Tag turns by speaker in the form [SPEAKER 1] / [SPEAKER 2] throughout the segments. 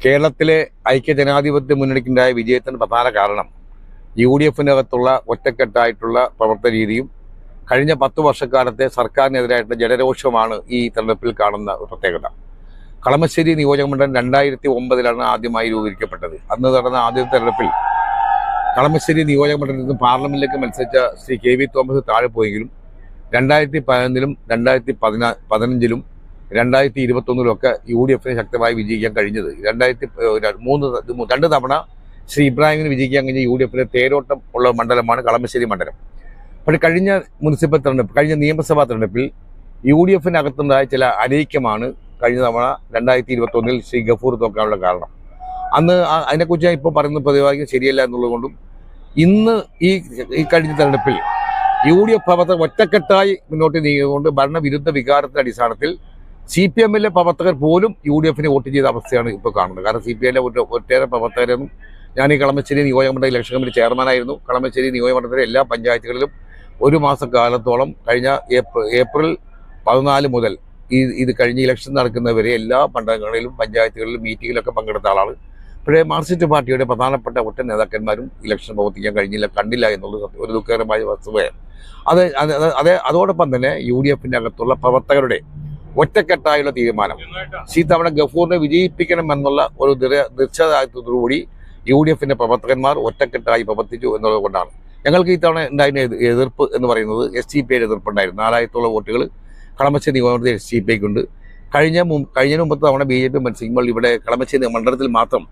[SPEAKER 1] കേരളത്തിലെ ഐക്യജനാധിപത്യ മുന്നണിക്കുണ്ടായ വിജയത്തിന് പ്രധാന കാരണം UDF-നകത്തുള്ള ഒറ്റക്കെട്ടായിട്ടുള്ള പ്രവർത്തന രീതിയും കഴിഞ്ഞ 10 വർഷക്കാലത്തെ സർക്കാരിനെതിരായിട്ടുള്ള ജനരോഷമാണ് ഈ തെരഞ്ഞെടുപ്പിൽ കാണുന്ന ഒരു പ്രത്യേകത. കളമശ്ശേരി നിയോജകമണ്ഡലം 2009 ആദ്യമായി രൂപീകരിക്കപ്പെട്ടത്. അന്ന് നടന്ന ആദ്യത്തെ തെരഞ്ഞെടുപ്പിൽ കളമശ്ശേരി നിയോജകമണ്ഡലത്തിൽ നിന്ന് പാർലമെന്റിലേക്ക് മത്സരിച്ച ശ്രീ KV തോമസ് താഴെ പോയെങ്കിലും 2011-ലും 2015-ലും 2021-ലൊക്കെ UDF-ന് ശക്തമായി വിജയിക്കാൻ കഴിഞ്ഞത്. 2 തവണ ശ്രീ ഇബ്രാഹിമിന് വിജയിക്കാൻ കഴിഞ്ഞ UDF-ലെ തേരോട്ടം ഉള്ള മണ്ഡലമാണ് കളമശ്ശേരി മണ്ഡലം. പക്ഷേ കഴിഞ്ഞ മുനിസിപ്പൽ തെരഞ്ഞെടുപ്പ്, കഴിഞ്ഞ നിയമസഭാ തെരഞ്ഞെടുപ്പിൽ UDF-നകത്തുണ്ടായ ചില അനൈക്യമാണ് കഴിഞ്ഞ തവണ 2021-ൽ ശ്രീ ഗഫൂർ തോക്കാനുള്ള കാരണം. അന്ന് അതിനെക്കുറിച്ച് ഇപ്പോൾ പറയുന്നത് പതിവാക്കി ശരിയല്ല എന്നുള്ളതുകൊണ്ടും ഇന്ന് ഈ കഴിഞ്ഞ തെരഞ്ഞെടുപ്പിൽ UDF പ്രവർത്തകർ ഒറ്റക്കെട്ടായി മുന്നോട്ട് നീങ്ങിയതുകൊണ്ട് ഭരണവിരുദ്ധ വികാരത്തിന്റെ അടിസ്ഥാനത്തിൽ CPM-ലെ പ്രവർത്തകർ പോലും UDF-ന് വോട്ട് ചെയ്ത അവസ്ഥയാണ് ഇപ്പോൾ കാണുന്നത്. കാരണം CPM-ലെ ഒട്ടേറെ പ്രവർത്തകരൊന്നും, ഞാൻ ഈ കളമശ്ശേരി നിയോജകമണ്ഡലം ഇലക്ഷൻ കമ്മിറ്റി ചെയർമാനായിരുന്നു. കളമശ്ശേരി നിയോജകമണ്ഡലത്തിലെ എല്ലാ പഞ്ചായത്തുകളിലും 1 മാസക്കാലത്തോളം കഴിഞ്ഞ ഏപ്രിൽ 14 മുതൽ ഇത് കഴിഞ്ഞ ഇലക്ഷൻ നടക്കുന്നവരെ എല്ലാ മണ്ഡലങ്ങളിലും പഞ്ചായത്തുകളിലും മീറ്റിങ്ങിലൊക്കെ പങ്കെടുത്ത ആളാണ്. പക്ഷേ മാർക്സിസ്റ്റ് പാർട്ടിയുടെ പ്രധാനപ്പെട്ട ഒറ്റ നേതാക്കന്മാരും ഇലക്ഷൻ പ്രവർത്തിക്കാൻ കണ്ടില്ല എന്നുള്ളത് ഒരു ദുഃഖകരമായ വസ്തുതയാണ്. അതോടൊപ്പം തന്നെ UDF-ന്റെ അകത്തുള്ള പ്രവർത്തകരുടെ ഒറ്റക്കെട്ടായുള്ള തീരുമാനം തവണ ഗഫൂറിനെ വിജയിപ്പിക്കണമെന്നുള്ള ഒരു ദൃഢതായത്തോടുകൂടി UDF-ന്റെ പ്രവർത്തകന്മാർ ഒറ്റക്കെട്ടായി പ്രവർത്തിച്ചു എന്നുള്ളത് കൊണ്ടാണ്. ഞങ്ങൾക്ക് ഇത്തവണ ഉണ്ടായിരുന്ന എതിർപ്പ് എന്ന് പറയുന്നത് SDPയുടെ എതിർപ്പുണ്ടായിരുന്നു. 4000-ഓളം വോട്ടുകൾ കളമശ്ശേരി നിയോജകമണ്ഡലത്തിൽ SDPക്കുണ്ട്. കഴിഞ്ഞ മുമ്പത്തെ തവണ BJP മത്സരിക്കുമ്പോൾ ഇവിടെ കളമശ്ശേരി മണ്ഡലത്തിൽ മാത്രം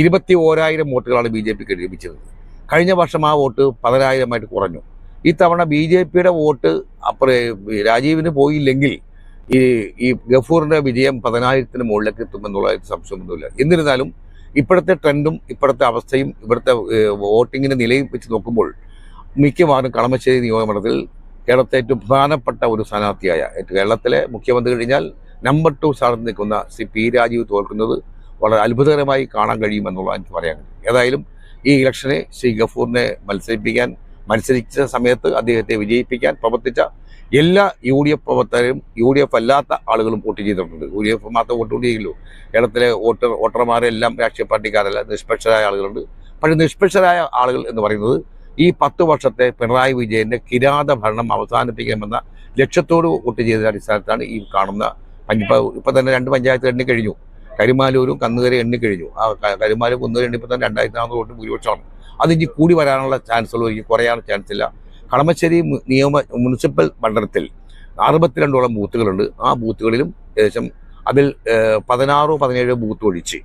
[SPEAKER 1] 21,000 വോട്ടുകളാണ് BJPക്ക് ലഭിച്ചത്. കഴിഞ്ഞ വർഷം ആ വോട്ട് 10,000-ആയിട്ട് കുറഞ്ഞു. ഇത്തവണ BJPയുടെ വോട്ട് രാജീവിന് പോയില്ലെങ്കിൽ ഈ ഗഫൂറിന്റെ വിജയം 10,000-ന് മുകളിലേക്ക് എത്തുമെന്നുള്ള സംശയമൊന്നുമില്ല. എന്നിരുന്നാലും ഇപ്പോഴത്തെ ട്രെൻഡും ഇപ്പോഴത്തെ അവസ്ഥയും ഇവിടുത്തെ വോട്ടിങ്ങിന്റെ നിലയും വെച്ച് നോക്കുമ്പോൾ മിക്കവാറും കളമശ്ശേരി നിയോജകമണ്ഡലത്തിൽ കേരളത്തെ ഏറ്റവും പ്രധാനപ്പെട്ട ഒരു സ്ഥാനാർത്ഥിയായ, കേരളത്തിലെ മുഖ്യമന്ത്രി കഴിഞ്ഞാൽ നമ്പർ 2 സ്ഥാനത്ത് നിൽക്കുന്ന ശ്രീ P. രാജീവ് തോൽക്കുന്നത് വളരെ അത്ഭുതകരമായി കാണാൻ കഴിയുമെന്നുള്ള എനിക്ക് പറയാൻ കഴിയും. ഏതായാലും ഈ ഇലക്ഷനെ ശ്രീ ഗഫൂറിനെ മത്സരിച്ച സമയത്ത് അദ്ദേഹത്തെ വിജയിപ്പിക്കാൻ പ്രവർത്തിച്ച എല്ലാ UDF പ്രവർത്തകരും UDF അല്ലാത്ത ആളുകളും വോട്ട് ചെയ്തിട്ടുണ്ട്. UDF മാത്രം വോട്ട് ചെയ്യില്ലല്ലോ. കേരളത്തിലെ വോട്ടർമാരെല്ലാം രാഷ്ട്രീയ പാർട്ടിക്കാരല്ല, നിഷ്പക്ഷരായ ആളുകളുണ്ട്. പക്ഷേ നിഷ്പക്ഷരായ ആളുകൾ എന്ന് പറയുന്നത് ഈ 10 വർഷത്തെ പിണറായി വിജയന്റെ കിരാത ഭരണം അവസാനിപ്പിക്കണമെന്ന ലക്ഷ്യത്തോട് വോട്ട് ചെയ്ത അടിസ്ഥാനത്താണ് ഈ കാണുന്ന ഇപ്പം തന്നെ 2 പഞ്ചായത്ത് എണ്ണിക്കഴിഞ്ഞു. കരിമാലൂരും കന്നുകരെ എണ്ണിക്കഴിഞ്ഞു. ആ കരിമാലൂർ കുന്നുകരെ എണ്ണിപ്പോൾ തന്നെ 2,400 വോട്ട് ഭൂരിപക്ഷമാണ്. അതിനി കൂടി വരാനുള്ള ചാൻസ് ഉള്ളൂ, എനിക്ക് കുറയാനുള്ള ചാൻസ് ഇല്ല. കളമശ്ശേരി മുനിസിപ്പൽ മണ്ഡലത്തിൽ 62ഓളം ബൂത്തുകളുണ്ട്. ആ ബൂത്തുകളിലും ഏകദേശം അതിൽ 16-17 ബൂത്ത് ഒഴിച്ച്